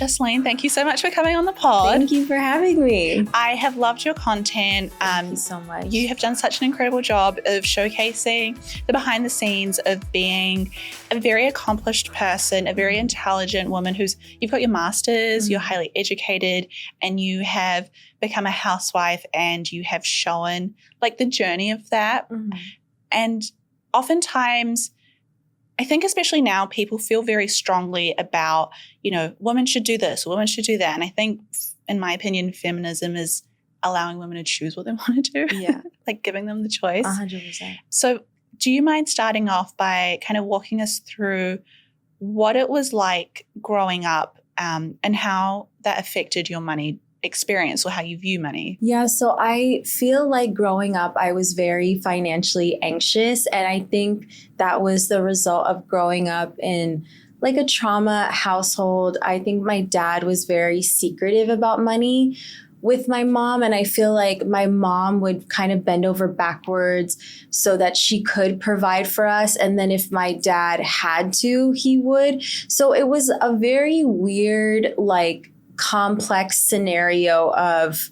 Jasleen, thank you so much for coming on the pod. Thank you for having me. I have loved your content. Thank you so much. You have done such an incredible job of showcasing the behind the scenes of being a very accomplished person, a very intelligent woman you've got your master's, you're highly educated, and you have become a housewife, and you have shown like the journey of that. And oftentimes, I think especially now, people feel very strongly about, women should do this, women should do that. And I think, in my opinion, feminism is allowing women to choose what they want to do. Yeah. Like giving them the choice. 100%. So do you mind starting off by kind of walking us through what it was like growing up and how that affected your money experience or how you view money? Yeah, so I feel like growing up, I was very financially anxious. And I think that was the result of growing up in like a trauma household. I think my dad was very secretive about money with my mom. And I feel like my mom would kind of bend over backwards so that she could provide for us. And then if my dad had to, he would. So it was a very weird, like, complex scenario of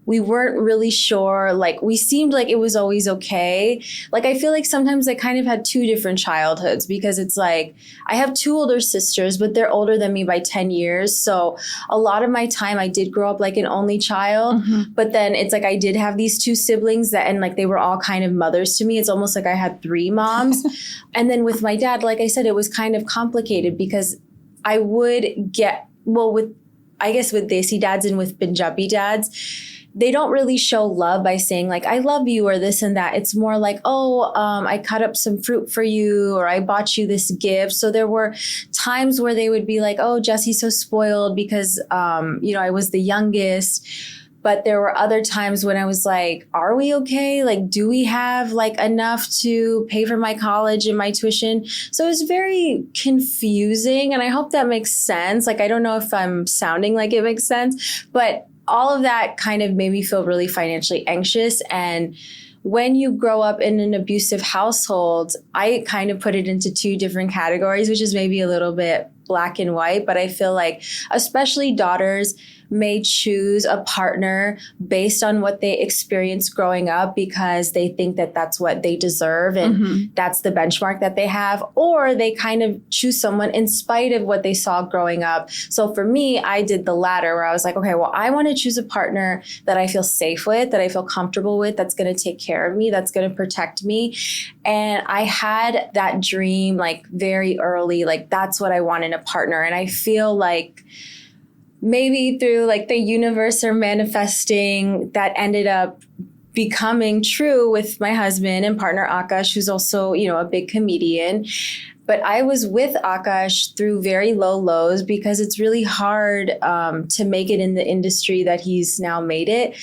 we weren't really sure, like we seemed like it was always okay. Like I feel like sometimes I kind of had two different childhoods because it's like I have two older sisters, but they're older than me by 10 years. So a lot of my time I did grow up like an only child, but then it's like I did have these two siblings and like they were all kind of mothers to me. It's almost like I had three moms. And then with my dad, like I said, it was kind of complicated because I would get, with Desi dads and with Punjabi dads, they don't really show love by saying like, I love you or this and that. It's more like, I cut up some fruit for you or I bought you this gift. So there were times where they would be like, oh, Jessie's so spoiled because, I was the youngest. But there were other times when I was like, are we okay? Like, do we have like enough to pay for my college and my tuition? So it was very confusing. And I hope that makes sense. Like, I don't know if I'm sounding like it makes sense, but all of that kind of made me feel really financially anxious. And when you grow up in an abusive household, I kind of put it into two different categories, which is maybe a little bit black and white. But I feel like especially daughters may choose a partner based on what they experienced growing up because they think that that's what they deserve and that's the benchmark that they have, or they kind of choose someone in spite of what they saw growing up. So for me, I did the latter where I was like, okay, well, I want to choose a partner that I feel safe with, that I feel comfortable with, that's going to take care of me, that's going to protect me. And I had that dream like very early, like that's what I want in a partner. And I feel like maybe through like the universe or manifesting that ended up becoming true with my husband and partner Akash, who's also, a big comedian. But I was with Akash through very low lows because it's really hard to make it in the industry that he's now made it.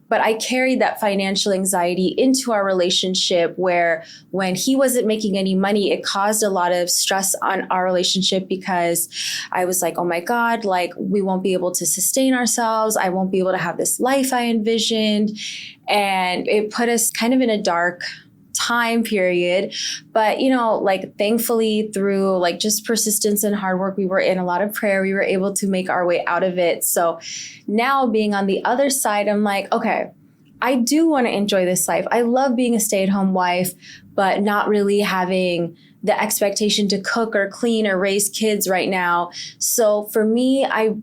But I carried that financial anxiety into our relationship where when he wasn't making any money, it caused a lot of stress on our relationship because I was like, oh my God, like we won't be able to sustain ourselves. I won't be able to have this life I envisioned. And it put us kind of in a dark time period. But, like thankfully through like just persistence and hard work, we were in a lot of prayer. We were able to make our way out of it. So now being on the other side, I'm like, okay, I do want to enjoy this life. I love being a stay-at-home wife, but not really having the expectation to cook or clean or raise kids right now. So for me, I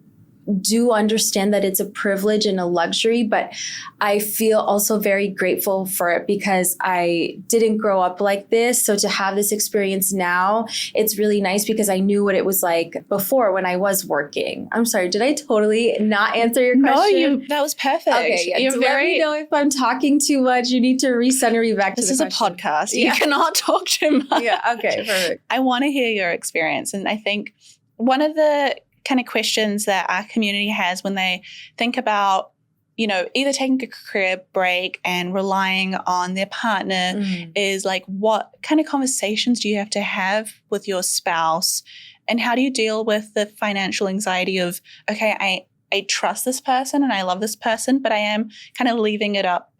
do understand that it's a privilege and a luxury, but I feel also very grateful for it because I didn't grow up like this. So to have this experience now, it's really nice because I knew what it was like before when I was working. I'm sorry, did I totally not answer your question? No, that was perfect. Okay, yeah. Let me know if I'm talking too much. You need to recenter me back to the question. This is a podcast. Yeah. You cannot talk too much. Yeah, okay, perfect. I want to hear your experience. And I think one of the kind of questions that our community has when they think about, either taking a career break and relying on their partner is like, what kind of conversations do you have to have with your spouse? And how do you deal with the financial anxiety of, okay, I trust this person and I love this person, but I am kind of leaving it up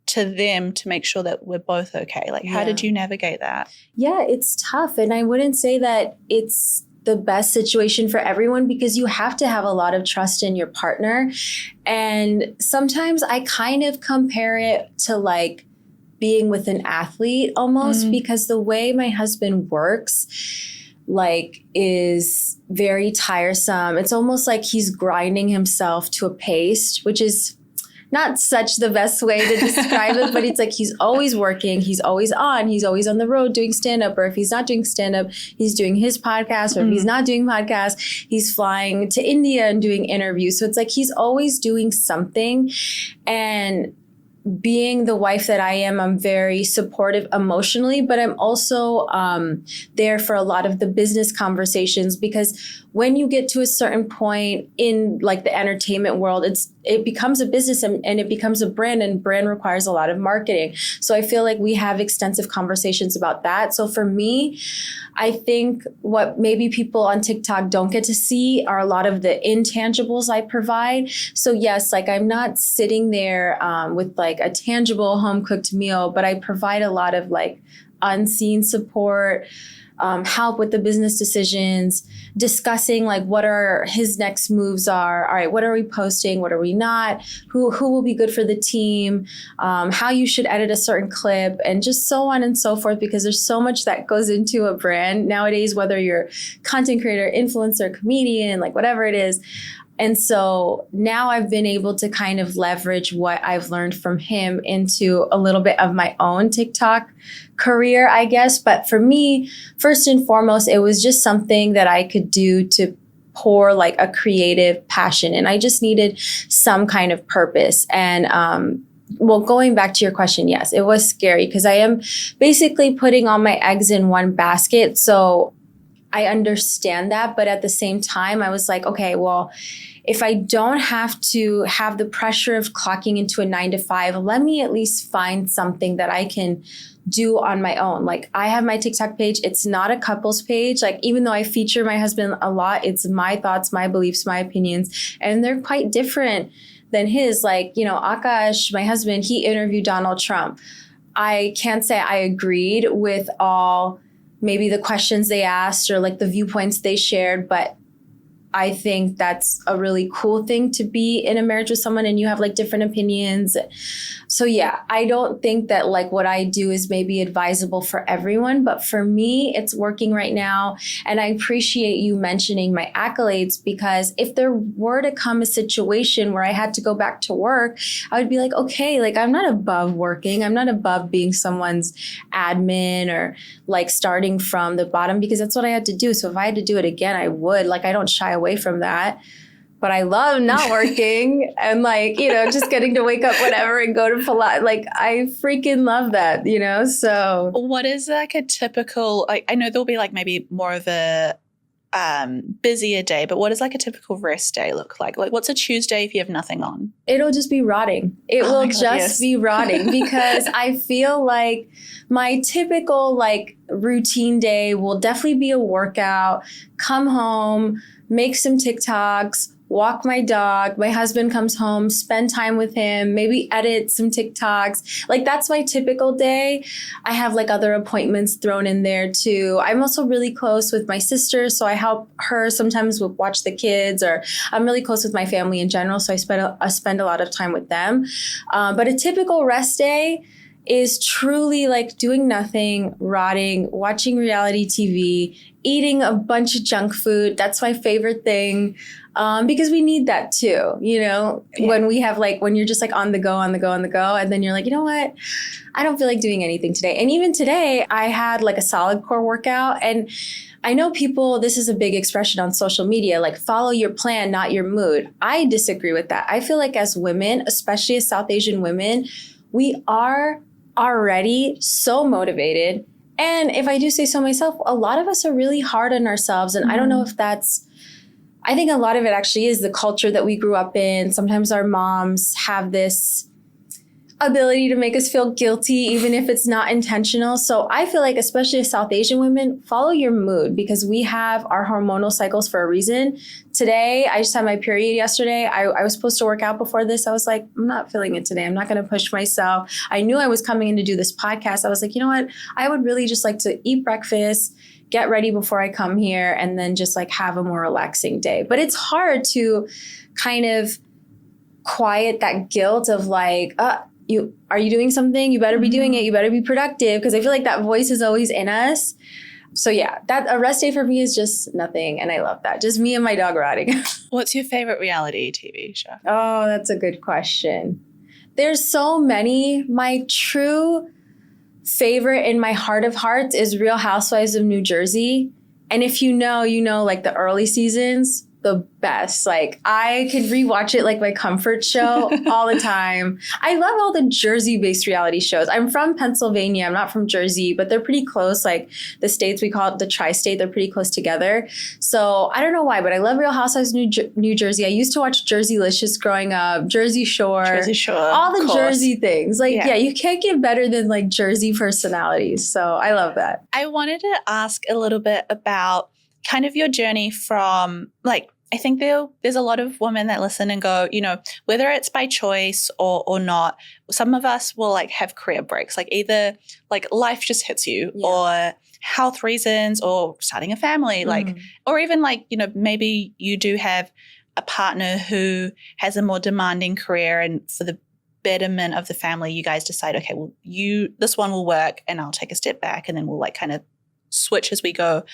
to them to make sure that we're both okay? Like, how did you navigate that? Yeah, it's tough. And I wouldn't say that it's the best situation for everyone, because you have to have a lot of trust in your partner. And sometimes I kind of compare it to like being with an athlete almost, because the way my husband works like is very tiresome. It's almost like he's grinding himself to a pace, which is not such the best way to describe it, but it's like he's always working, he's always on the road doing stand-up, or if he's not doing stand-up, he's doing his podcast, or if he's not doing podcast, he's flying to India and doing interviews. So it's like he's always doing something. And being the wife that I am, I'm very supportive emotionally, but I'm also there for a lot of the business conversations, because when you get to a certain point in like the entertainment world, it becomes a business and it becomes a brand, and brand requires a lot of marketing. So I feel like we have extensive conversations about that. So for me, I think what maybe people on TikTok don't get to see are a lot of the intangibles I provide. So yes, like I'm not sitting there with like a tangible home cooked meal, but I provide a lot of like unseen support, help with the business decisions, discussing like what are his next moves are. All right, what are we posting? What are we not? Who will be good for the team? How you should edit a certain clip, and just so on and so forth, because there's so much that goes into a brand nowadays, whether you're content creator, influencer, comedian, like whatever it is. And so now I've been able to kind of leverage what I've learned from him into a little bit of my own TikTok career, I guess. But for me, first and foremost, it was just something that I could do to pour like a creative passion. And I just needed some kind of purpose. And well, going back to your question, yes, it was scary because I am basically putting all my eggs in one basket. So I understand that. But at the same time, I was like, okay, well, if I don't have to have the pressure of clocking into a 9 to 5, let me at least find something that I can do on my own. Like I have my TikTok page. It's not a couples page. Like even though I feature my husband a lot, it's my thoughts, my beliefs, my opinions, and they're quite different than his. Like, you know, Akash, my husband, he interviewed Donald Trump. I can't say I agreed with all maybe the questions they asked or like the viewpoints they shared, but I think that's a really cool thing to be in a marriage with someone and you have like different opinions. So yeah, I don't think that like what I do is maybe advisable for everyone, but for me, it's working right now. And I appreciate you mentioning my accolades, because if there were to come a situation where I had to go back to work, I would be like, okay, like I'm not above working. I'm not above being someone's admin or like starting from the bottom, because that's what I had to do. So if I had to do it again, I would. Like I don't shy away from that. But I love not working and like, you know, just getting to wake up whenever and go to Pilates. Like I freaking love that, you know? So what is like a typical, like, I know there'll be like maybe more of a busier day, but what does like a typical rest day look like? Like what's a Tuesday if you have nothing on? It'll just be rotting. It will just be rotting, because I feel like my typical like routine day will definitely be a workout, come home, make some TikToks, walk my dog. My husband comes home, spend time with him, maybe edit some TikToks. Like that's my typical day. I have like other appointments thrown in there too. I'm also really close with my sister, so I help her sometimes watch the kids, or I'm really close with my family in general, so I spend a lot of time with them. But a typical rest day is truly like doing nothing, rotting, watching reality TV, eating a bunch of junk food. That's my favorite thing. Because we need that too, you know, when we have like, when you're just like on the go, and then you're like, you know what, I don't feel like doing anything today. And even today I had like a solid core workout, and I know people, this is a big expression on social media, like follow your plan, not your mood. I disagree with that. I feel like as women, especially as South Asian women, we are already so motivated. And if I do say so myself, a lot of us are really hard on ourselves. And I don't know if I think a lot of it actually is the culture that we grew up in. Sometimes our moms have this ability to make us feel guilty, even if it's not intentional. So I feel like, especially as South Asian women, follow your mood, because we have our hormonal cycles for a reason. Today, I just had my period yesterday. I was supposed to work out before this. I was like, I'm not feeling it today. I'm not going to push myself. I knew I was coming in to do this podcast. I was like, you know what? I would really just like to eat breakfast, get ready before I come here, and then just like have a more relaxing day. But it's hard to kind of quiet that guilt of like, are you doing something? You better be doing it. You better be productive. Because I feel like that voice is always in us. So yeah, that a rest day for me is just nothing. And I love that. Just me and my dog riding. What's your favorite reality TV show? Oh, that's a good question. There's so many. My true favorite in my heart of hearts is Real Housewives of New Jersey. And if you know, like the early seasons, the best. Like I could rewatch it like my comfort show all the time. I love all the Jersey-based reality shows. I'm from Pennsylvania. I'm not from Jersey, but they're pretty close. Like the states, we call it the tri-state. They're pretty close together. So I don't know why, but I love Real Housewives New Jersey. I used to watch Jerseylicious growing up, Jersey Shore, all the Jersey things. Like, yeah, you can't get better than like Jersey personalities. So I love that. I wanted to ask a little bit about kind of your journey from like, I think there's a lot of women that listen and go, whether it's by choice or not, some of us will like have career breaks, like either like life just hits you or health reasons or starting a family, like, or even like, maybe you do have a partner who has a more demanding career, and for the betterment of the family, you guys decide, okay, well, this one will work and I'll take a step back, and then we'll like kind of switch as we go.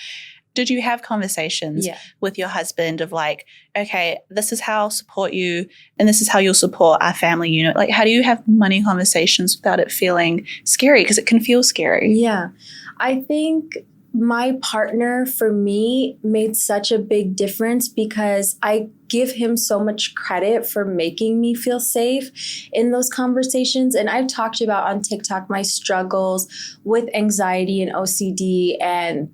Did you have conversations with your husband of like, okay, this is how I'll support you and this is how you'll support our family unit? Like, how do you have money conversations without it feeling scary? Because it can feel scary. Yeah. I think my partner, for me, made such a big difference because I give him so much credit for making me feel safe in those conversations. And I've talked about on TikTok my struggles with anxiety and OCD, and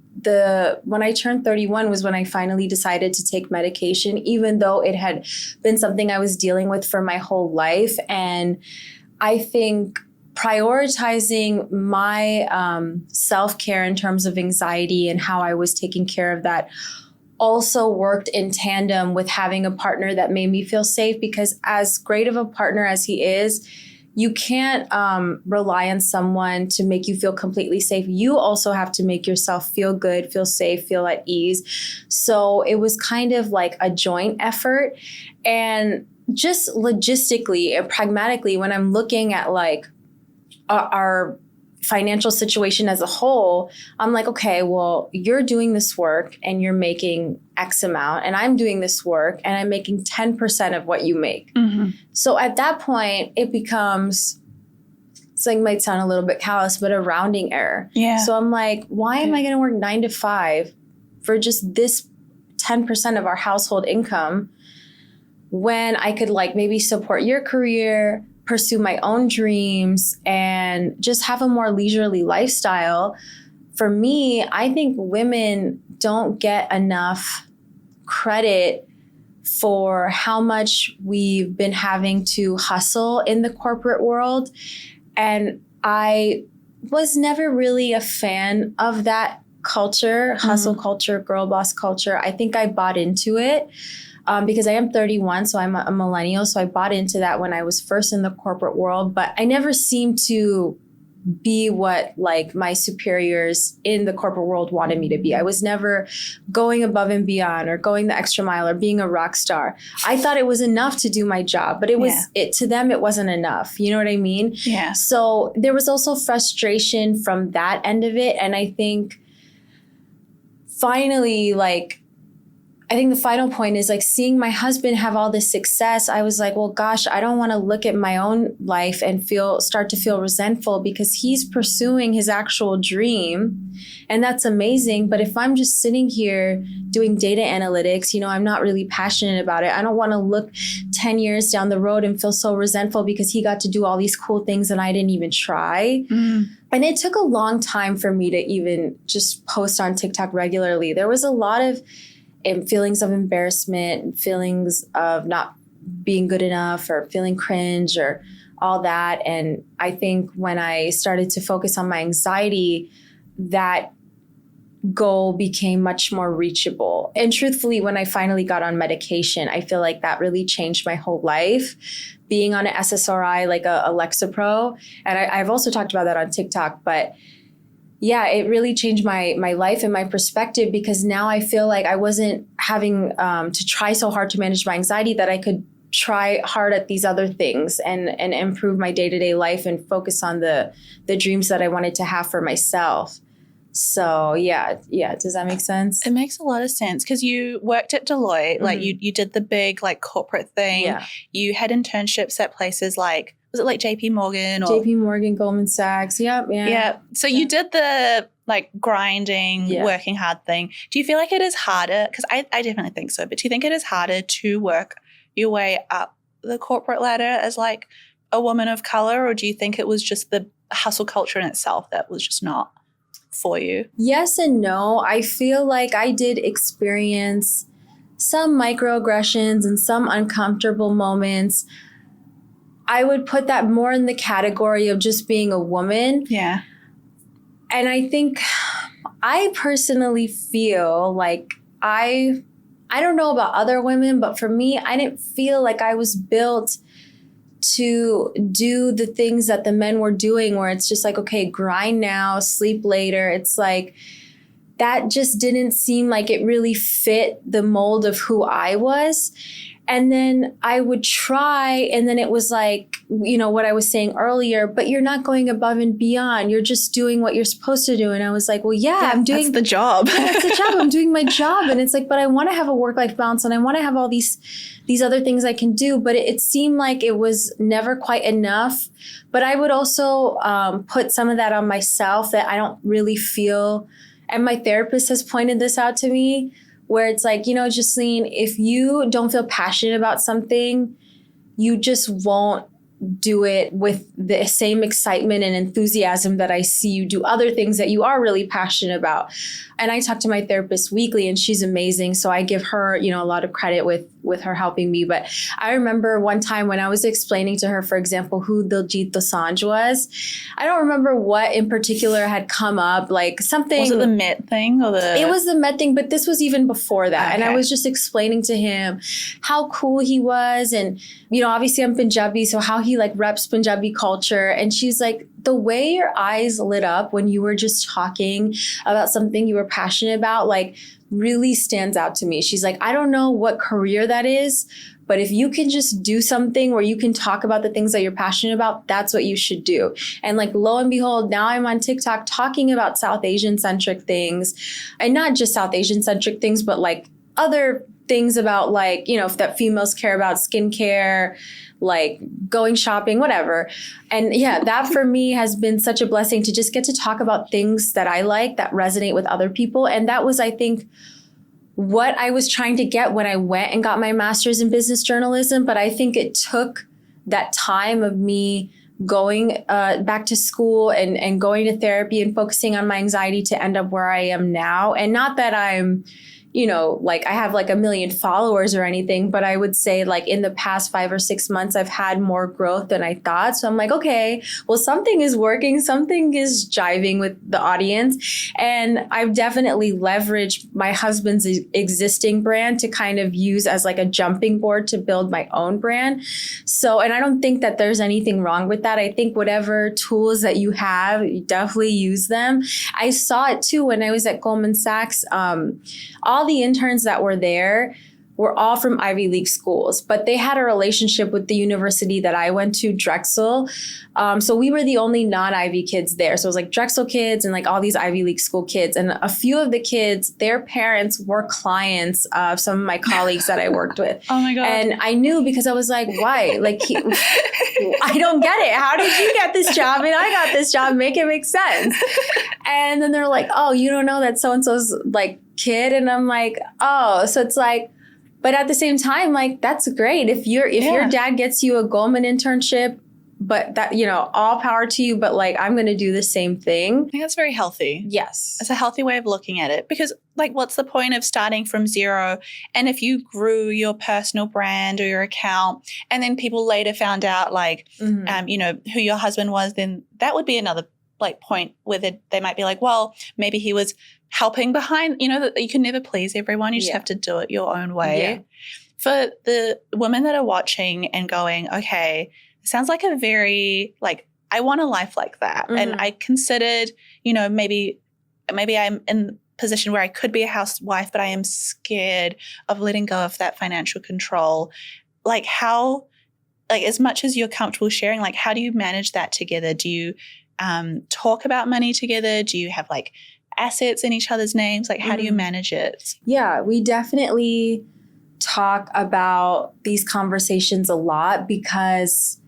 when I turned 31 was when I finally decided to take medication, even though it had been something I was dealing with for my whole life. And I think prioritizing my self-care in terms of anxiety and how I was taking care of that also worked in tandem with having a partner that made me feel safe, because as great of a partner as he is, you can't rely on someone to make you feel completely safe. You also have to make yourself feel good, feel safe, feel at ease. So it was kind of like a joint effort. And just logistically and pragmatically, when I'm looking at like our financial situation as a whole, I'm like, okay, well, you're doing this work and you're making X amount, and I'm doing this work and I'm making 10% of what you make. Mm-hmm. So at that point, it becomes, it's like, might sound a little bit callous, but a rounding error. Yeah. So I'm like, why am I going to work 9 to 5 for just this 10% of our household income when I could like maybe support your career, pursue my own dreams, and just have a more leisurely lifestyle? For me, I think women don't get enough credit for how much we've been having to hustle in the corporate world. And I was never really a fan of that culture, hustle culture, girl boss culture. I think I bought into it. Because I am 31, so I'm a millennial. So I bought into that when I was first in the corporate world, but I never seemed to be what like my superiors in the corporate world wanted me to be. I was never going above and beyond or going the extra mile or being a rock star. I thought it was enough to do my job, but to them, it wasn't enough. You know what I mean? Yeah. So there was also frustration from that end of it. And I think finally, I think the final point is like seeing my husband have all this success. I was like, well, gosh, I don't want to look at my own life and start to feel resentful because he's pursuing his actual dream. And that's amazing. But if I'm just sitting here doing data analytics, I'm not really passionate about it. I don't want to look 10 years down the road and feel so resentful because he got to do all these cool things and I didn't even try. And it took a long time for me to even just post on TikTok regularly. There was a lot of feelings of embarrassment and feelings of not being good enough or feeling cringe or all that. And I think when I started to focus on my anxiety, that goal became much more reachable. And truthfully, when I finally got on medication, I feel like that really changed my whole life. Being on an SSRI like a Lexapro, and I've also talked about that on TikTok, but yeah, it really changed my life and my perspective, because now I feel like I wasn't having to try so hard to manage my anxiety, that I could try hard at these other things and improve my day-to-day life and focus on the dreams that I wanted to have for myself. So yeah. Does that make sense? It makes a lot of sense, because you worked at Deloitte, like you did the big like corporate thing. Yeah. You had internships at places like, was it like JP Morgan or JP Morgan, Goldman Sachs. Yep. Yeah. So you did the like grinding, working hard thing. Do you feel like it is harder? Because I definitely think so. But do you think it is harder to work your way up the corporate ladder as like a woman of color? Or do you think it was just the hustle culture in itself that was just not for you? Yes and no. I feel like I did experience some microaggressions and some uncomfortable moments. I would put that more in the category of just being a woman. Yeah. And I think I personally feel like I don't know about other women, but for me, I didn't feel like I was built to do the things that the men were doing, where it's just like, okay, grind now, sleep later. It's like, that just didn't seem like it really fit the mold of who I was. And then I would try, and then it was like, you know, what I was saying earlier, but you're not going above and beyond. You're just doing what you're supposed to do. And I was like, well, yeah, I'm doing the job. Yeah, that's the job. I'm doing my job. And it's like, but I want to have a work-life balance, and I want to have all these other things I can do. But it seemed like it was never quite enough. But I would also put some of that on myself, that I don't really feel, and my therapist has pointed this out to me, where it's like, you know, Jasleen, if you don't feel passionate about something, you just won't do it with the same excitement and enthusiasm that I see you do other things that you are really passionate about. And I talk to my therapist weekly, and she's amazing. So I give her, you know, a lot of credit with her helping me. But I remember one time when I was explaining to her, for example, who Diljit Dosanjh was. I don't remember what in particular had come up, like something. Was it the Met thing or the? It was the Met thing, but this was even before that. Okay. And I was just explaining to him how cool he was. And, you know, obviously I'm Punjabi, so how he like reps Punjabi culture. And she's like, the way your eyes lit up when you were just talking about something you were passionate about, like, really stands out to me. She's like, I don't know what career that is, but if you can just do something where you can talk about the things that you're passionate about, that's what you should do. And like, lo and behold, now I'm on TikTok talking about South Asian centric things, and not just South Asian centric things, but like other things about, like, you know, that females care about, skincare, like going shopping, whatever. And yeah, that for me has been such a blessing to just get to talk about things that I like, that resonate with other people. And that was, I think, what I was trying to get when I went and got my master's in business journalism. But I think it took that time of me going back to school and going to therapy and focusing on my anxiety to end up where I am now. And not that I'm, you know, like I have like 1 million followers or anything, but I would say like in the past 5 or 6 months, I've had more growth than I thought. So I'm like, okay, well, something is working, something is jiving with the audience. And I've definitely leveraged my husband's existing brand to kind of use as like a jumping board to build my own brand. So, and I don't think that there's anything wrong with that. I think whatever tools that you have, you definitely use them. I saw it too when I was at Goldman Sachs. All the interns that were there were all from Ivy League schools, but they had a relationship with the university that I went to, Drexel. So we were the only non-Ivy kids there. So it was like Drexel kids and like all these Ivy League school kids. And a few of the kids, their parents were clients of some of my colleagues that I worked with. Oh my God. And I knew, because I was like, why? Like, I don't get it. How did you get this job and I got this job? Make it make sense. And then they're like, oh, you don't know that so-and-so's like kid? And I'm like, oh, so it's like, but at the same time, like, that's great. If your dad gets you a Goldman internship, but that, you know, all power to you, but like, I'm going to do the same thing. I think that's very healthy. Yes. It's a healthy way of looking at it, because like, what's the point of starting from zero? And if you grew your personal brand or your account and then people later found out like, you know, who your husband was, then that would be another like point where they might be like, well, maybe he was helping behind, you know, that you can never please everyone. You just have to do it your own way. Yeah. For the women that are watching and going, okay, it sounds like a very like I want a life like that. And I considered, maybe I'm in the position where I could be a housewife, but I am scared of letting go of that financial control. Like how, like as much as you're comfortable sharing, like how do you manage that together? Do you talk about money together? Do you have like assets in each other's names? Like how do you manage it? Yeah, we definitely talk about these conversations a lot because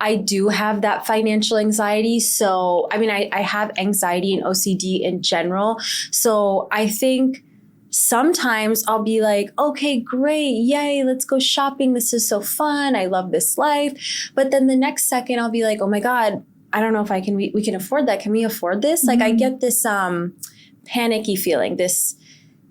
I do have that financial anxiety. So, I mean, I have anxiety and OCD in general. So I think sometimes I'll be like, okay, great. Yay. Let's go shopping. This is so fun. I love this life. But then the next second I'll be like, oh my God, I don't know if we can afford that. Can we afford this? Like I get this panicky feeling, this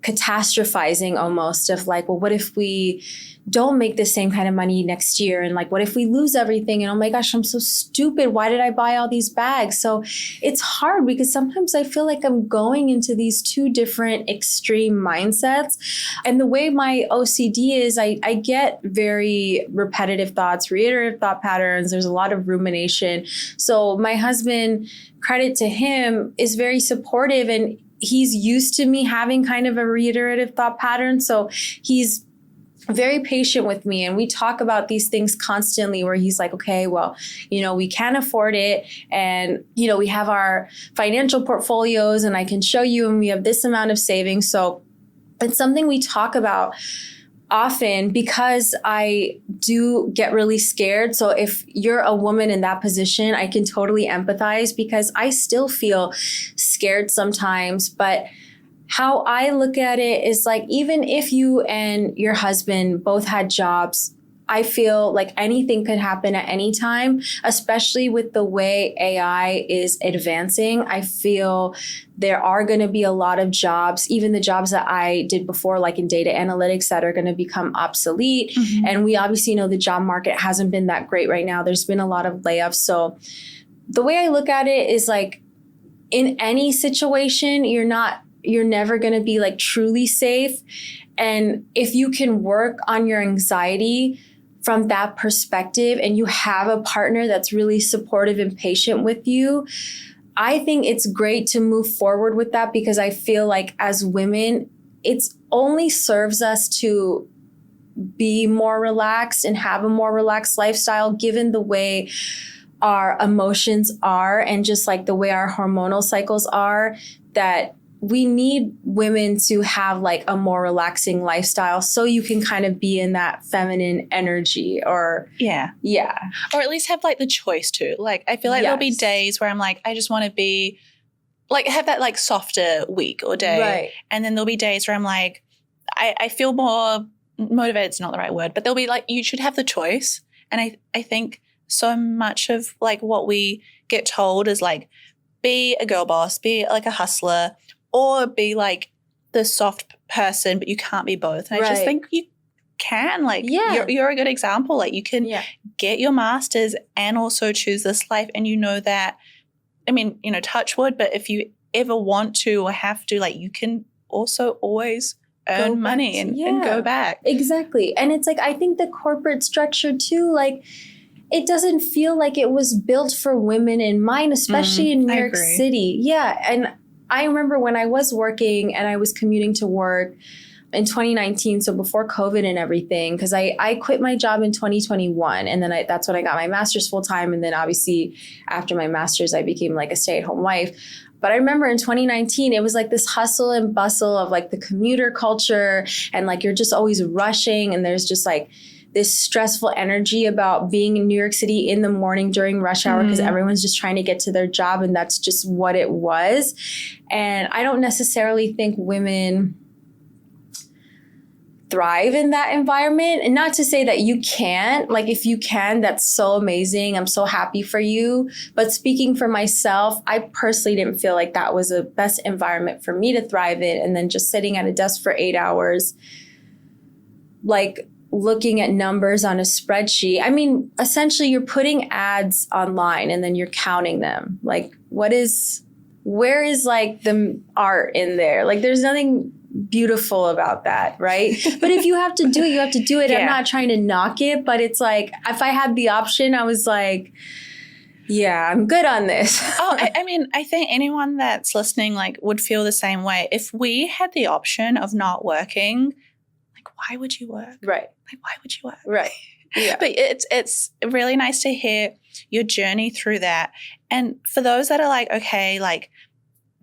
catastrophizing almost of like, well, what if we don't make the same kind of money next year? And like, what if we lose everything? And oh my gosh, I'm so stupid. Why did I buy all these bags? So it's hard because sometimes I feel like I'm going into these two different extreme mindsets. And the way my OCD is, I get very repetitive thoughts, reiterative thought patterns. There's a lot of rumination. So my husband, credit to him, is very supportive, and he's used to me having kind of a reiterative thought pattern. So he's very patient with me, and we talk about these things constantly where he's like, okay, well, we can afford it, and we have our financial portfolios and I can show you, and we have this amount of savings. So it's something we talk about often because I do get really scared. So if you're a woman in that position, I can totally empathize because I still feel scared sometimes. But how I look at it is like, even if you and your husband both had jobs, I feel like anything could happen at any time, especially with the way AI is advancing. I feel there are going to be a lot of jobs, even the jobs that I did before, like in data analytics, that are going to become obsolete. And we obviously know the job market hasn't been that great right now. There's been a lot of layoffs. So the way I look at it is like, in any situation, you're never going to be like truly safe. And if you can work on your anxiety from that perspective, and you have a partner that's really supportive and patient with you, I think it's great to move forward with that, because I feel like as women, it's only serves us to be more relaxed and have a more relaxed lifestyle, given the way our emotions are and just like the way our hormonal cycles are, that we need women to have like a more relaxing lifestyle so you can kind of be in that feminine energy, or or at least have like the choice to. Like I feel like there'll be days where I'm like, I just want to be like, have that like softer week or day. Right. And then there'll be days where I'm like, I feel more motivated. It's not the right word, but there'll be like, you should have the choice. And I think so much of like what we get told is like, be a girl boss, be like a hustler, or be like the soft person, but you can't be both. And I just think you can. Like, you're a good example. Like, you can get your master's and also choose this life. And you know that, I mean, touch wood, but if you ever want to or have to, like, you can also always earn money and go back. Exactly. And it's like, I think the corporate structure too, like, it doesn't feel like it was built for women in mind, especially in New York City. Yeah. And I remember when I was working and I was commuting to work in 2019, so before COVID and everything, because I quit my job in 2021. And then that's when I got my master's full time. And then obviously after my master's, I became like a stay-at-home wife. But I remember in 2019, it was like this hustle and bustle of like the commuter culture. And like, you're just always rushing. And there's just like this stressful energy about being in New York City in the morning during rush hour, because everyone's just trying to get to their job, and that's just what it was. And I don't necessarily think women thrive in that environment. And not to say that you can't, like if you can, that's so amazing. I'm so happy for you. But speaking for myself, I personally didn't feel like that was the best environment for me to thrive in. And then just sitting at a desk for 8 hours, like looking at numbers on a spreadsheet. I mean, essentially you're putting ads online and then you're counting them. Like where is like the art in there? Like there's nothing beautiful about that, right? But if you have to do it, you have to do it. I'm not trying to knock it, but it's like, if I had the option, I was like, Yeah, I'm good on this. Oh, I mean, I think anyone that's listening like would feel the same way. If we had the option of not working, like why would you work? Right. Like why would you work? Right. Yeah. But it's really nice to hear your journey through that. And for those that are like, okay, like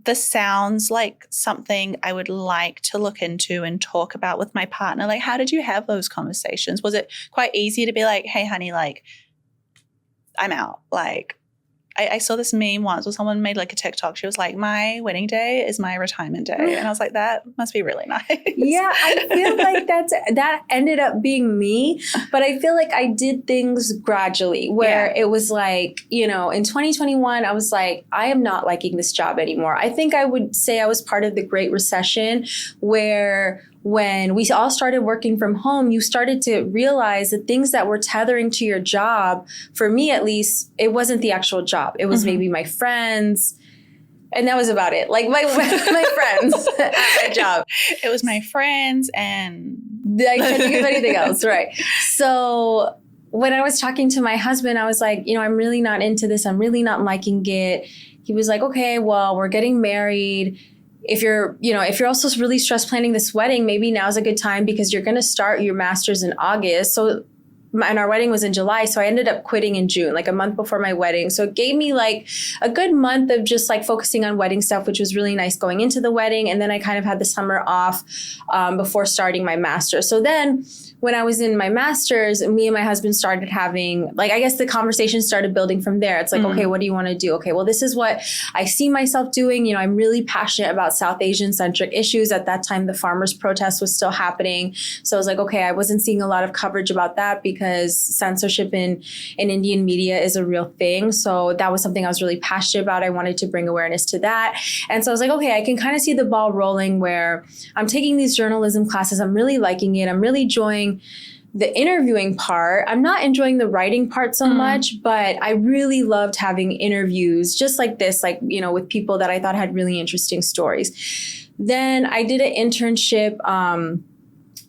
this sounds like something I would like to look into and talk about with my partner. Like, how did you have those conversations? Was it quite easy to be like, hey, honey, like, I'm out. Like, I saw this meme once where someone made like a TikTok. She was like, my wedding day is my retirement day. And I was like, that must be really nice. Yeah, I feel like that ended up being me. But I feel like I did things gradually where it was like, you know, in 2021, I was like, I am not liking this job anymore. I think I would say I was part of the Great Recession where when we all started working from home, you started to realize the things that were tethering to your job, for me at least, it wasn't the actual job. It was maybe my friends. And that was about it. Like my friends at my job. It was my friends and I couldn't think of anything else. Right. So when I was talking to my husband, I was like, you know, I'm really not into this. I'm really not liking it. He was like, okay, well, we're getting married. If you're also really stressed planning this wedding, maybe now's a good time because you're going to start your master's in August. So, and our wedding was in July. So I ended up quitting in June, like a month before my wedding. So it gave me like a good month of just like focusing on wedding stuff, which was really nice going into the wedding. And then I kind of had the summer off before starting my master's. So then when I was in my master's, me and my husband started having, like, I guess the conversation started building from there. It's like, okay, what do you want to do? Okay, well, this is what I see myself doing. You know, I'm really passionate about South Asian centric issues. At that time, the farmers' protest was still happening. So I was like, okay, I wasn't seeing a lot of coverage about that because censorship in Indian media is a real thing. So that was something I was really passionate about. I wanted to bring awareness to that. And so I was like, okay, I can kind of see the ball rolling where I'm taking these journalism classes. I'm really liking it. I'm really enjoying the interviewing part. I'm not enjoying the writing part so much, but I really loved having interviews just like this, like, you know, with people that I thought had really interesting stories. Then I did an internship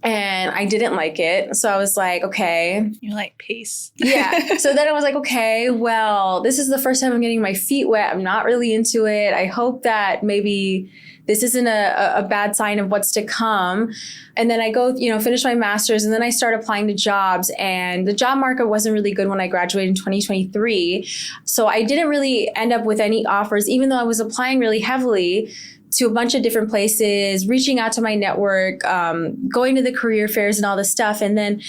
and I didn't like it. So I was like, okay. You're like, peace. Yeah. So then I was like, okay, well, this is the first time I'm getting my feet wet. I'm not really into it. I hope that maybe this isn't a bad sign of what's to come. And then I go, you know, finish my master's and then I start applying to jobs, and the job market wasn't really good when I graduated in 2023. So I didn't really end up with any offers, even though I was applying really heavily to a bunch of different places, reaching out to my network, going to the career fairs and all this stuff. And then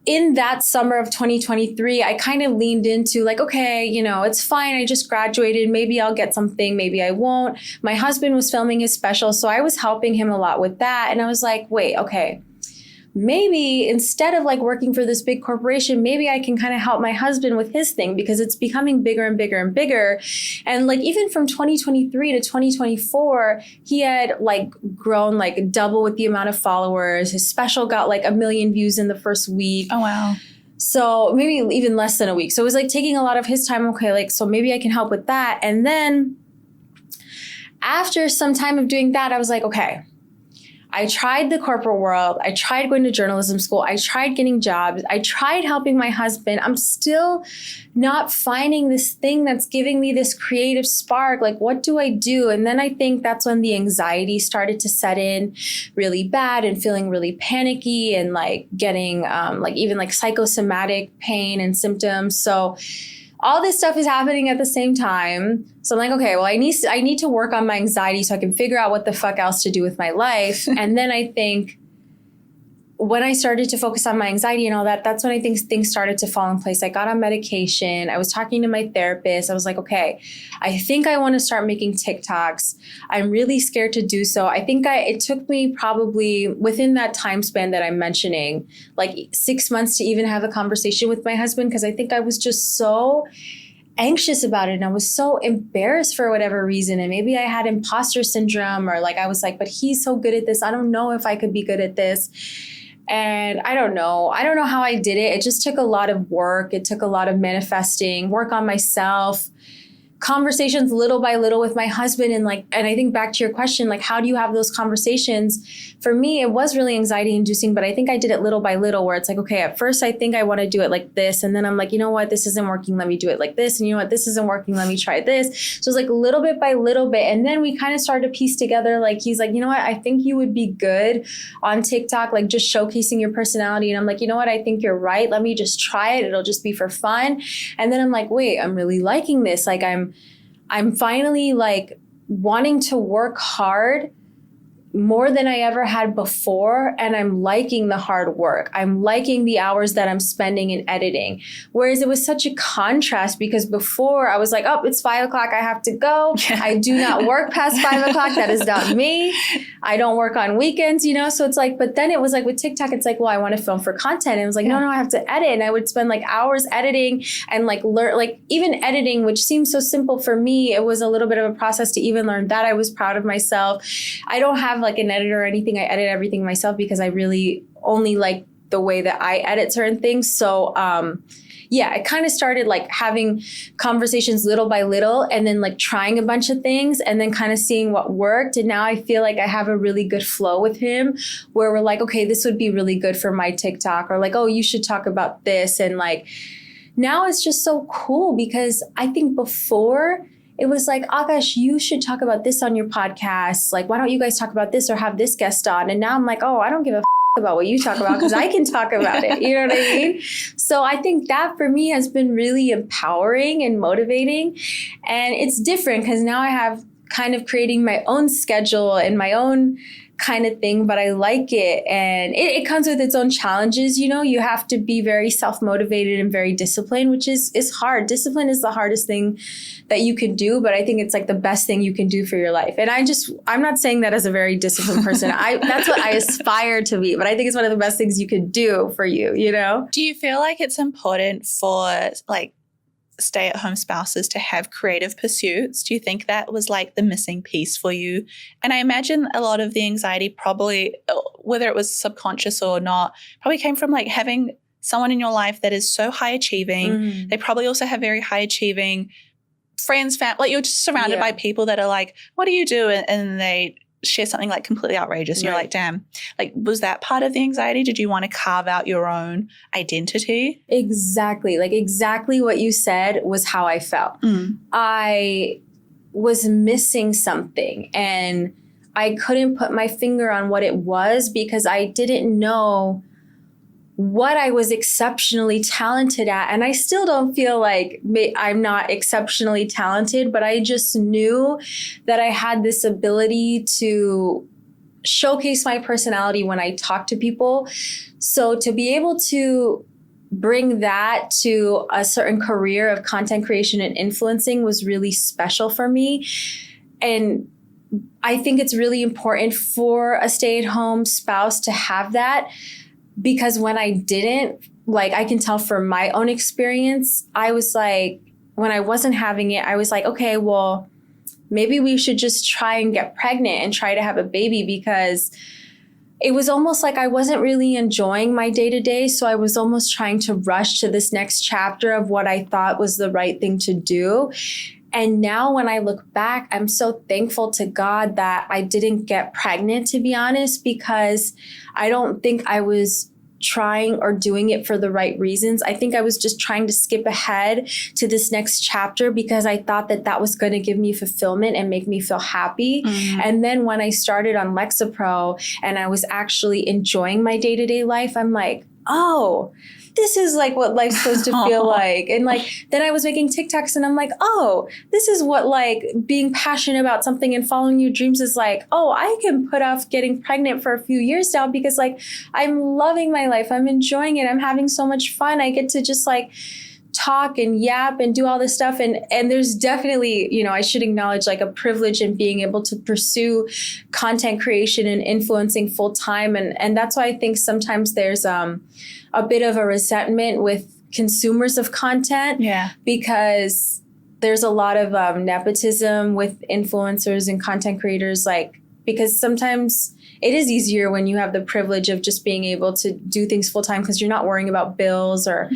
in that summer of 2023, I kind of leaned into like, okay, you know, it's fine. I just graduated. Maybe I'll get something. Maybe I won't. My husband was filming his special, so I was helping him a lot with that. And I was like, wait, okay, maybe instead of like working for this big corporation, maybe I can kind of help my husband with his thing because it's becoming bigger and bigger and bigger. And like even from 2023 to 2024, he had like grown like double with the amount of followers. His special got like 1 million views in the first week. Oh, wow. So maybe even less than a week. So it was like taking a lot of his time. Okay, like, so maybe I can help with that. And then after some time of doing that, I was like, okay, I tried the corporate world. I tried going to journalism school. I tried getting jobs. I tried helping my husband. I'm still not finding this thing that's giving me this creative spark. Like, what do I do? And then I think that's when the anxiety started to set in really bad and feeling really panicky and like getting like even like psychosomatic pain and symptoms. So all this stuff is happening at the same time. So I'm like, okay, well, I need to work on my anxiety so I can figure out what the fuck else to do with my life. And then I think when I started to focus on my anxiety and all that, that's when I think things started to fall in place. I got on medication. I was talking to my therapist. I was like, okay, I think I want to start making TikToks. I'm really scared to do so. I think it took me probably within that time span that I'm mentioning, like 6 months to even have a conversation with my husband, because I think I was just so anxious about it and I was so embarrassed for whatever reason. And maybe I had imposter syndrome, or like I was like, but he's so good at this. I don't know if I could be good at this. And I don't know how I did it. It just took a lot of work. It took a lot of manifesting, work on myself, conversations little by little with my husband. And I think back to your question, like, how do you have those conversations? For me, it was really anxiety inducing, but I think I did it little by little, where it's like, okay, at first I think I want to do it like this. And then I'm like, you know what, this isn't working. Let me do it like this. And you know what, this isn't working. Let me try this. So it's like little bit by little bit. And then we kind of started to piece together, like, he's like, you know what, I think you would be good on TikTok, like just showcasing your personality. And I'm like, you know what, I think you're right. Let me just try it. It'll just be for fun. And then I'm like, wait, I'm really liking this. Like I'm finally like wanting to work hard more than I ever had before. And I'm liking the hard work. I'm liking the hours that I'm spending in editing. Whereas it was such a contrast, because before I was like, oh, it's 5 o'clock. I have to go. Yeah. I do not work past 5 o'clock. That is not me. I don't work on weekends, you know? So it's like, but then it was like with TikTok, it's like, well, I want to film for content. And it was like, no, I have to edit. And I would spend like hours editing and like learn, like even editing, which seems so simple for me. It was a little bit of a process to even learn that. I was proud of myself. I don't have like an editor or anything. I edit everything myself because I really only like the way that I edit certain things. So, I kind of started like having conversations little by little, and then like trying a bunch of things and then kind of seeing what worked. And now I feel like I have a really good flow with him, where we're like, okay, this would be really good for my TikTok, or like, oh, you should talk about this. And like, now it's just so cool, because I think before it was like, Akash, you should talk about this on your podcast. Like, why don't you guys talk about this or have this guest on? And now I'm like, oh, I don't give a about what you talk about, because I can talk about it. You know what I mean? So I think that for me has been really empowering and motivating. And it's different because now I have kind of creating my own schedule and my own kind of thing, but I like it. And it comes with its own challenges. You know, you have to be very self-motivated and very disciplined, which is hard. Discipline is the hardest thing that you can do, but I think it's like the best thing you can do for your life. And I'm not saying that as a very disciplined person. That's what I aspire to be, but I think it's one of the best things you could do for you, you know? Do you feel like it's important for like stay-at-home spouses to have creative pursuits? Do you think that was like the missing piece for you? And I imagine a lot of the anxiety probably, whether it was subconscious or not, probably came from like having someone in your life that is so high achieving. Mm. They probably also have very high achieving friends, family. Like, you're just surrounded by people that are like, what do you do? And they share something like completely outrageous. And you're like, damn, like, was that part of the anxiety? Did you want to carve out your own identity? Exactly. Like exactly what you said was how I felt. Mm. I was missing something and I couldn't put my finger on what it was, because I didn't know what I was exceptionally talented at. And I still don't feel like I'm not exceptionally talented, but I just knew that I had this ability to showcase my personality when I talk to people. So to be able to bring that to a certain career of content creation and influencing was really special for me. And I think it's really important for a stay-at-home spouse to have that. Because when I didn't, like, I can tell from my own experience, I was like, when I wasn't having it, I was like, okay, well, maybe we should just try and get pregnant and try to have a baby, because it was almost like I wasn't really enjoying my day-to-day. So I was almost trying to rush to this next chapter of what I thought was the right thing to do. And now when I look back, I'm so thankful to God that I didn't get pregnant, to be honest, because I don't think I was trying or doing it for the right reasons. I think I was just trying to skip ahead to this next chapter because I thought that that was going to give me fulfillment and make me feel happy. Mm-hmm. And then when I started on Lexapro and I was actually enjoying my day-to-day life, I'm like, oh, this is like what life's supposed to feel like. And like, then I was making TikToks and I'm like, oh, this is what like being passionate about something and following your dreams is like. Oh, I can put off getting pregnant for a few years now because like, I'm loving my life. I'm enjoying it. I'm having so much fun. I get to just like talk and yap and do all this stuff. And there's definitely, you know, I should acknowledge like a privilege in being able to pursue content creation and influencing full time. And that's why I think sometimes there's a bit of a resentment with consumers of content. Yeah. Because there's a lot of nepotism with influencers and content creators. Like, because sometimes it is easier when you have the privilege of just being able to do things full time because you're not worrying about bills or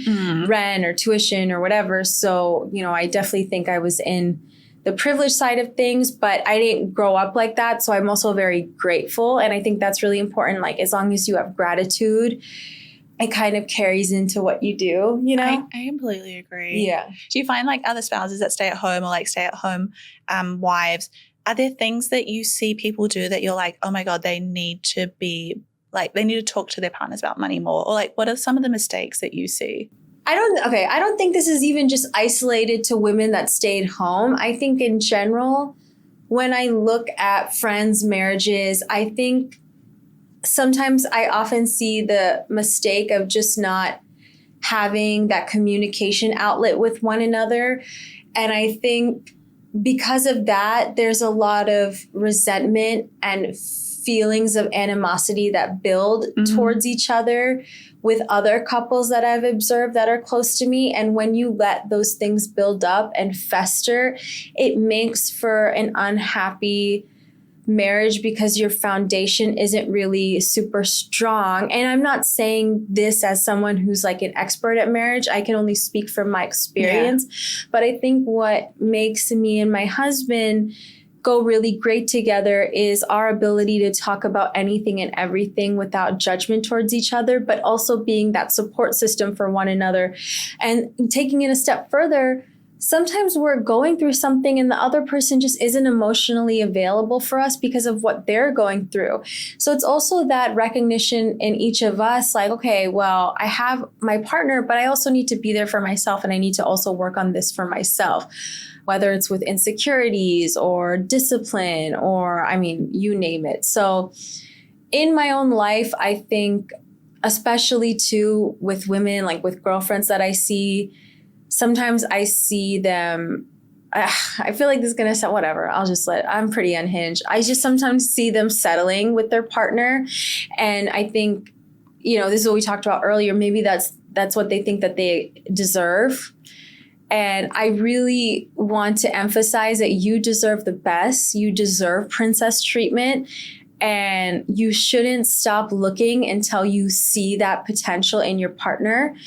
rent or tuition or whatever. So, you know, I definitely think I was in the privileged side of things, but I didn't grow up like that. So I'm also very grateful. And I think that's really important. Like, as long as you have gratitude, it kind of carries into what you do, you know? I completely agree. Yeah. Do you find like other spouses that stay at home or like stay at home wives, are there things that you see people do that you're like, oh my God, they need to talk to their partners about money more? Or like, what are some of the mistakes that you see? I don't think this is even just isolated to women that stayed home. I think in general, when I look at friends' marriages, I think sometimes I often see the mistake of just not having that communication outlet with one another. And I think because of that, there's a lot of resentment and feelings of animosity that build towards each other with other couples that I've observed that are close to me. And when you let those things build up and fester, it makes for an unhappy marriage because your foundation isn't really super strong. And I'm not saying this as someone who's like an expert at marriage. I can only speak from my experience. Yeah. But I think what makes me and my husband go really great together is our ability to talk about anything and everything without judgment towards each other, but also being that support system for one another. And taking it a step further, sometimes we're going through something and the other person just isn't emotionally available for us because of what they're going through. So it's also that recognition in each of us, like, okay, well, I have my partner, but I also need to be there for myself, and I need to also work on this for myself, whether it's with insecurities or discipline or, I mean, you name it. So in my own life, I think, especially too with women, like with girlfriends that I see, sometimes I see them, I feel like this is going to sound whatever. I'm pretty unhinged. I just sometimes see them settling with their partner. And I think, you know, this is what we talked about earlier. Maybe that's what they think that they deserve. And I really want to emphasize that you deserve the best. You deserve princess treatment. And you shouldn't stop looking until you see that potential in your partner.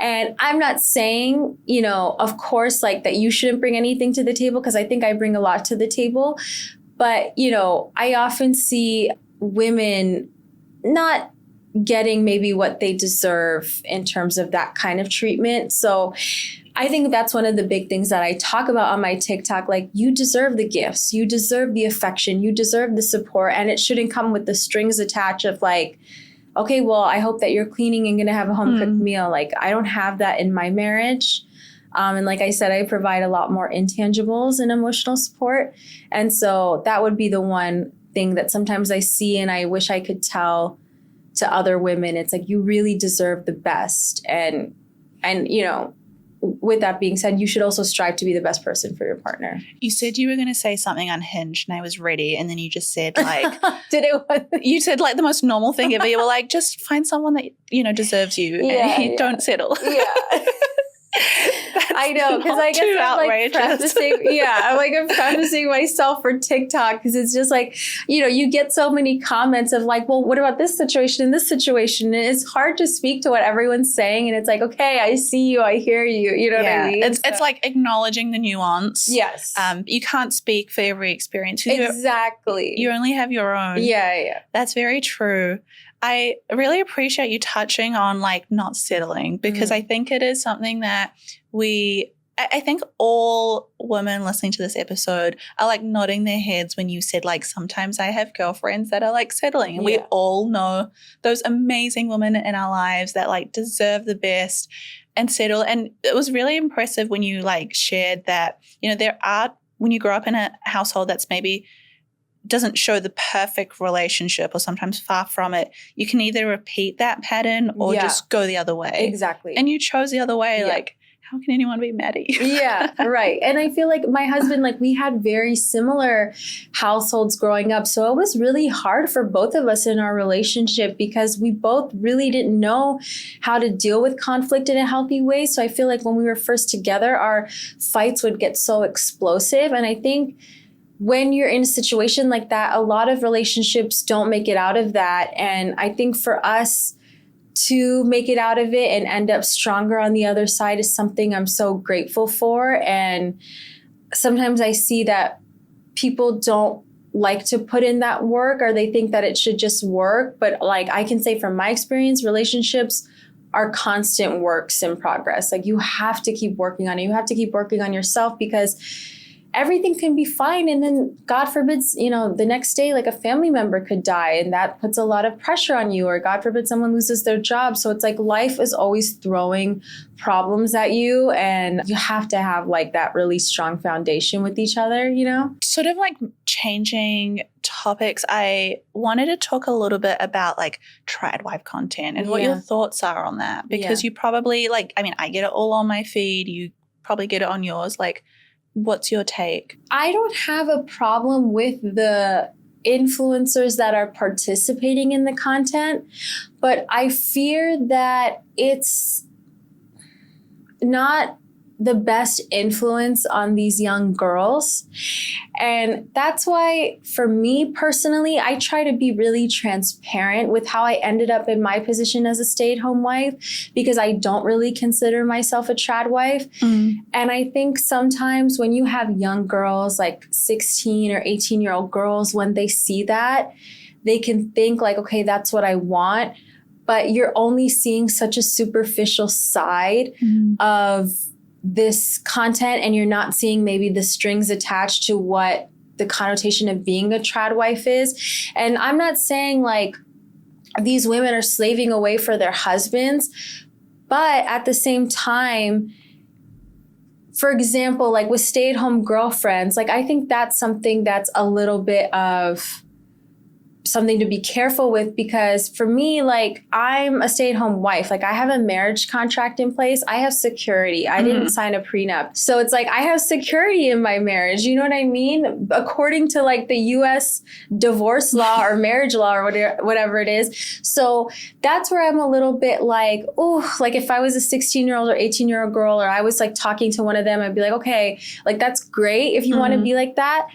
And I'm not saying, you know, of course, like that you shouldn't bring anything to the table, because I think I bring a lot to the table. But, you know, I often see women not getting maybe what they deserve in terms of that kind of treatment. So I think that's one of the big things that I talk about on my TikTok. Like, you deserve the gifts, you deserve the affection, you deserve the support. And it shouldn't come with the strings attached of like, okay, well, I hope that you're cleaning and going to have a home cooked meal. Like, I don't have that in my marriage. And like I said, I provide a lot more intangibles and emotional support. And so that would be the one thing that sometimes I see and I wish I could tell to other women. It's like, you really deserve the best. And you know, with that being said, you should also strive to be the best person for your partner. You said you were going to say something unhinged and I was ready. And then you just said like, you said like the most normal thing ever. You were like, just find someone that, you know, deserves you and don't settle. Yeah. I know, because I guess I'm practicing myself for TikTok, because it's just like, you know, you get so many comments of like, well, what about this situation and this situation? And it's hard to speak to what everyone's saying. And it's like, okay, I see you, I hear you. You know what I mean? It's like acknowledging the nuance. Yes. You can't speak for every experience. Exactly. You only have your own. Yeah. That's very true. I really appreciate you touching on like not settling, because I think it is something that I think all women listening to this episode are like nodding their heads when you said like, sometimes I have girlfriends that are like settling, and we all know those amazing women in our lives that like deserve the best and settle. And it was really impressive when you like shared that, you know, when you grow up in a household that's maybe doesn't show the perfect relationship or sometimes far from it, you can either repeat that pattern or just go the other way. Exactly. And you chose the other way. Like, how can anyone be mad at you? Yeah, right. And I feel like my husband, like we had very similar households growing up. So it was really hard for both of us in our relationship, because we both really didn't know how to deal with conflict in a healthy way. So I feel like when we were first together, our fights would get so explosive. And I think when you're in a situation like that, a lot of relationships don't make it out of that. And I think for us to make it out of it and end up stronger on the other side is something I'm so grateful for. And sometimes I see that people don't like to put in that work, or they think that it should just work. But like I can say from my experience, relationships are constant works in progress. Like you have to keep working on it. You have to keep working on yourself, because everything can be fine. And then God forbids, the next day, like a family member could die, and that puts a lot of pressure on you, or God forbid someone loses their job. So it's like life is always throwing problems at you, and you have to have like that really strong foundation with each other, Sort of like changing topics, I wanted to talk a little bit about like trad wife content and what your thoughts are on that, because you probably I get it all on my feed. You probably get it on yours. Like, what's your take? I don't have a problem with the influencers that are participating in the content, but I fear that it's not the best influence on these young girls. And that's why, for me personally, I try to be really transparent with how I ended up in my position as a stay-at-home wife, because I don't really consider myself a trad wife. And I think sometimes when you have young girls, like 16 or 18-year-old girls, when they see that, they can think like, okay, that's what I want. But you're only seeing such a superficial side of this content, and you're not seeing maybe the strings attached to what the connotation of being a trad wife is. And I'm not saying like these women are slaving away for their husbands, but at the same time, for example, like with stay-at-home girlfriends, like I think that's something that's a little bit of something to be careful with, because for me, like I'm a stay-at-home wife. Like I have a marriage contract in place. I have security. I didn't sign a prenup. So it's like I have security in my marriage. You know what I mean? According to like the US divorce law or marriage law or whatever it is. So that's where I'm a little bit like, oh, like if I was a 16-year-old or 18-year-old girl, or I was like talking to one of them, I'd be like, okay, like that's great if you want to be like that.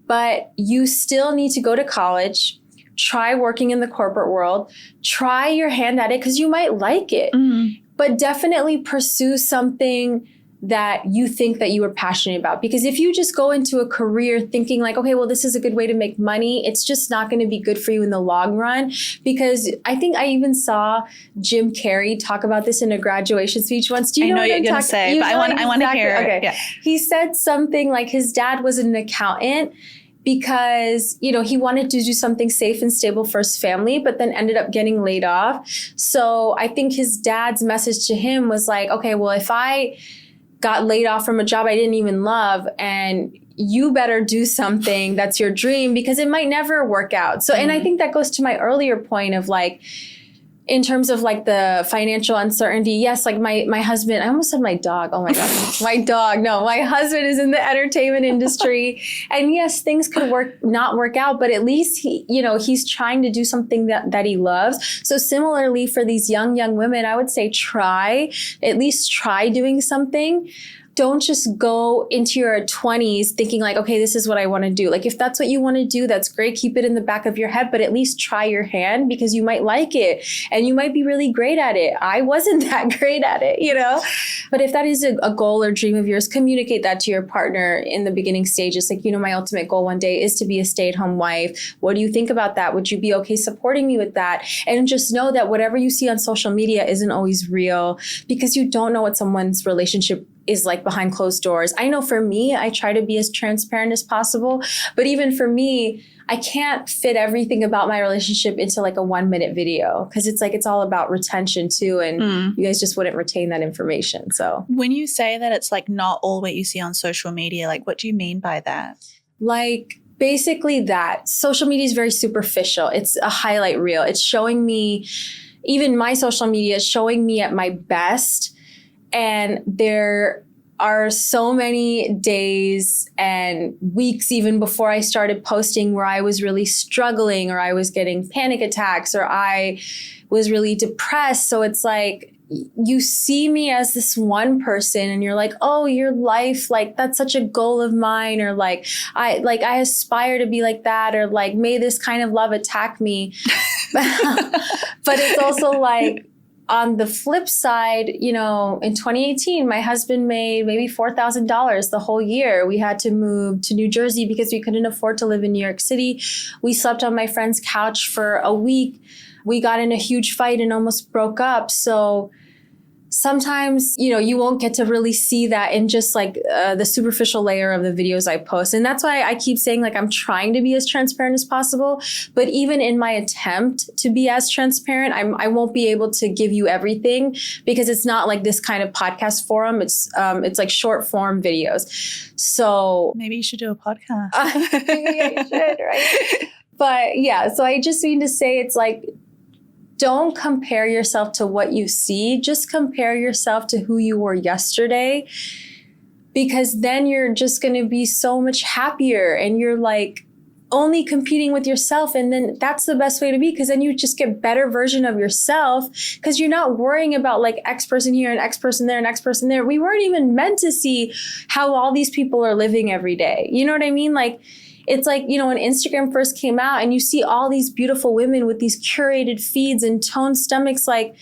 But you still need to go to college, try working in the corporate world, try your hand at it, because you might like it, but definitely pursue something that you think that you are passionate about. Because if you just go into a career thinking like, okay, well, this is a good way to make money, it's just not going to be good for you in the long run. Because I think I even saw Jim Carrey talk about this in a graduation speech once. Do you know what you're going to say, but I want to hear okay. it. Yeah. He said something like his dad was an accountant, because, he wanted to do something safe and stable for his family, but then ended up getting laid off. So I think his dad's message to him was like, okay, well, if I got laid off from a job I didn't even love, and you better do something that's your dream, because it might never work out. So, and I think that goes to my earlier point of like, in terms of like the financial uncertainty, yes, like my husband, I almost said my dog. Oh my God, my dog. No, my husband is in the entertainment industry. And yes, things could not work out, but at least he's trying to do something that he loves. So similarly for these young women, I would say at least try doing something. Don't just go into your 20s thinking like, okay, this is what I want to do. Like if that's what you want to do, that's great. Keep it in the back of your head, but at least try your hand, because you might like it and you might be really great at it. I wasn't that great at it, But if that is a goal or dream of yours, communicate that to your partner in the beginning stages. Like, my ultimate goal one day is to be a stay-at-home wife. What do you think about that? Would you be okay supporting me with that? And just know that whatever you see on social media isn't always real, because you don't know what someone's relationship is like behind closed doors. I know for me, I try to be as transparent as possible, but even for me, I can't fit everything about my relationship into like a 1-minute video, because it's like, it's all about retention too. And you guys just wouldn't retain that information. So when you say that it's like not all what you see on social media, like what do you mean by that? Like basically that social media is very superficial. It's a highlight reel. It's showing me, even my social media is showing me at my best. And there are so many days and weeks even before I started posting where I was really struggling, or I was getting panic attacks, or I was really depressed. So it's like, you see me as this one person and you're like, oh, your life, like that's such a goal of mine, or like I aspire to be like that, or like may this kind of love attack me. But it's also like, on the flip side, you know, in 2018, my husband made maybe $4,000 the whole year. We had to move to New Jersey because we couldn't afford to live in New York City. We slept on my friend's couch for a week. We got in a huge fight and almost broke up. So sometimes, you know, you won't get to really see that in just like the superficial layer of the videos I post. And that's why I keep saying, like, I'm trying to be as transparent as possible. But even in my attempt to be as transparent, I won't be able to give you everything, because it's not like this kind of podcast forum. It's like short form videos. So maybe you should do a podcast. Maybe I should, right? But yeah, so I just mean to say, it's like, don't compare yourself to what you see. Just compare yourself to who you were yesterday, because then you're just going to be so much happier, and you're like only competing with yourself. And then that's the best way to be, because then you just get better version of yourself, because you're not worrying about like X person here and X person there and X person there. We weren't even meant to see how all these people are living every day. You know what I mean? Like, it's like, you know, when Instagram first came out and you see all these beautiful women with these curated feeds and toned stomachs, like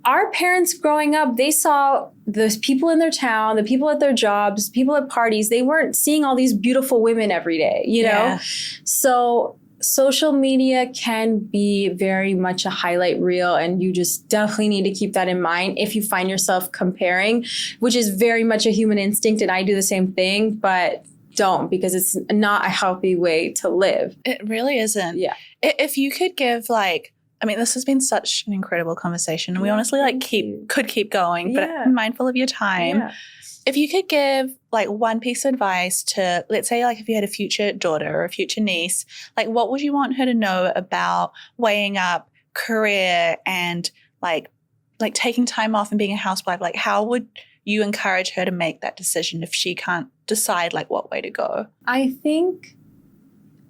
our parents growing up, they saw the people in their town, the people at their jobs, people at parties. They weren't seeing all these beautiful women every day, you know? So social media can be very much a highlight reel, and you just definitely need to keep that in mind if you find yourself comparing, which is very much a human instinct. And I do the same thing, but don't, because it's not a healthy way to live. It really isn't. Yeah. If you could give like, I mean, this has been such an incredible conversation, and we honestly like could keep going, but I'm mindful of your time. Yeah. If you could give like one piece of advice to, let's say, like if you had a future daughter or a future niece, like what would you want her to know about weighing up career and like taking time off and being a housewife? Like how would you encourage her to make that decision if she can't decide like what way to go? I think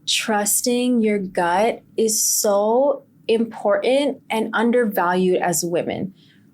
trusting your gut is so important and undervalued as women.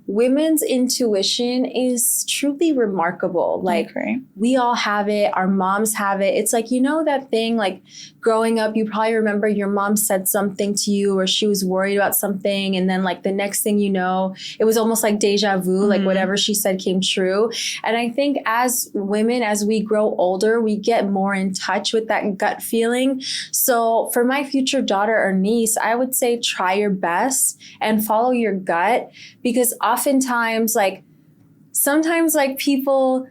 Women's intuition is truly remarkable. Like we all have it. Our moms have it. It's like, you know, that thing, like growing up, you probably remember your mom said something to you, or she was worried about something. And then like the next thing you know, it was almost like deja vu, like whatever she said came true. And I think as women, as we grow older, we get more in touch with that gut feeling. So for my future daughter or niece, I would say try your best and follow your gut, because oftentimes, like sometimes like people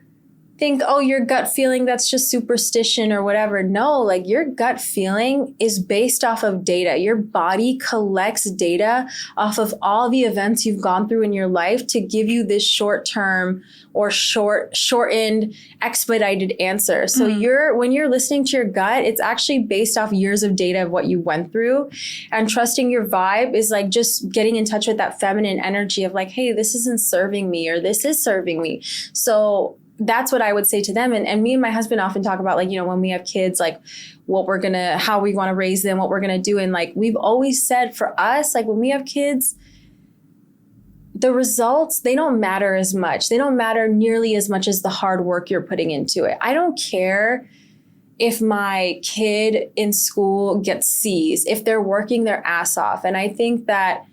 think, oh, your gut feeling, that's just superstition or whatever. No, like your gut feeling is based off of data. Your body collects data off of all the events you've gone through in your life to give you this short-term or shortened, expedited answer. So when you're listening to your gut, it's actually based off years of data of what you went through. And trusting your vibe is like just getting in touch with that feminine energy of like, hey, this isn't serving me, or this is serving me. So that's what I would say to them. And me and my husband often talk about, like, you know, when we have kids, like how we want to raise them, what we're going to do. And like, we've always said for us, like when we have kids, the results, they don't matter as much. They don't matter nearly as much as the hard work you're putting into it. I don't care if my kid in school gets C's, if they're working their ass off. And I think that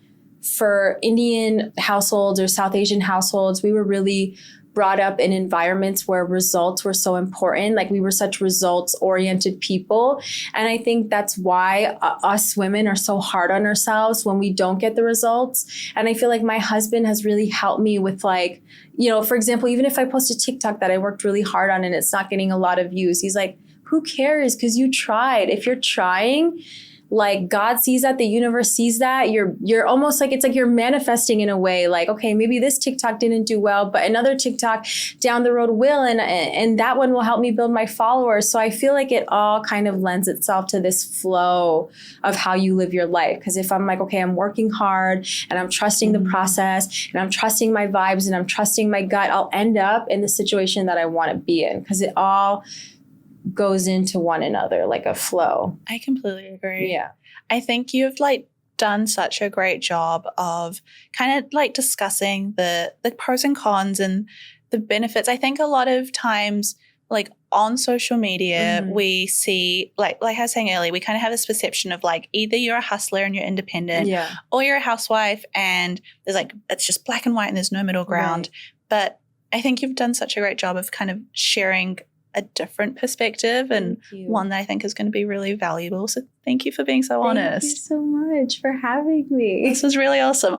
for Indian households or South Asian households, we were really brought up in environments where results were so important. Like we were such results-oriented people. And I think that's why us women are so hard on ourselves when we don't get the results. And I feel like my husband has really helped me with, like, you know, for example, even if I post a TikTok that I worked really hard on and it's not getting a lot of views, he's like, who cares? Because you tried. If you're trying, like God sees that, the universe sees that, you're almost like, it's like you're manifesting in a way, like, okay, maybe this TikTok didn't do well, but another TikTok down the road will, and that one will help me build my followers. So I feel like it all kind of lends itself to this flow of how you live your life. Because if I'm like, okay, I'm working hard and I'm trusting the process and I'm trusting my vibes and I'm trusting my gut, I'll end up in the situation that I want to be in, because it all goes into one another like a flow. I completely agree. Yeah. I think you've like done such a great job of kind of like discussing the pros and cons and the benefits. I think a lot of times, like on social media, we see, like I was saying earlier, we kind of have this perception of like either you're a hustler and you're independent, or you're a housewife and there's like, it's just black and white and there's no middle ground. Right. But I think you've done such a great job of kind of sharing a different perspective and one that I think is going to be really valuable. So thank you for being so honest. Thank you so much for having me. This was really awesome.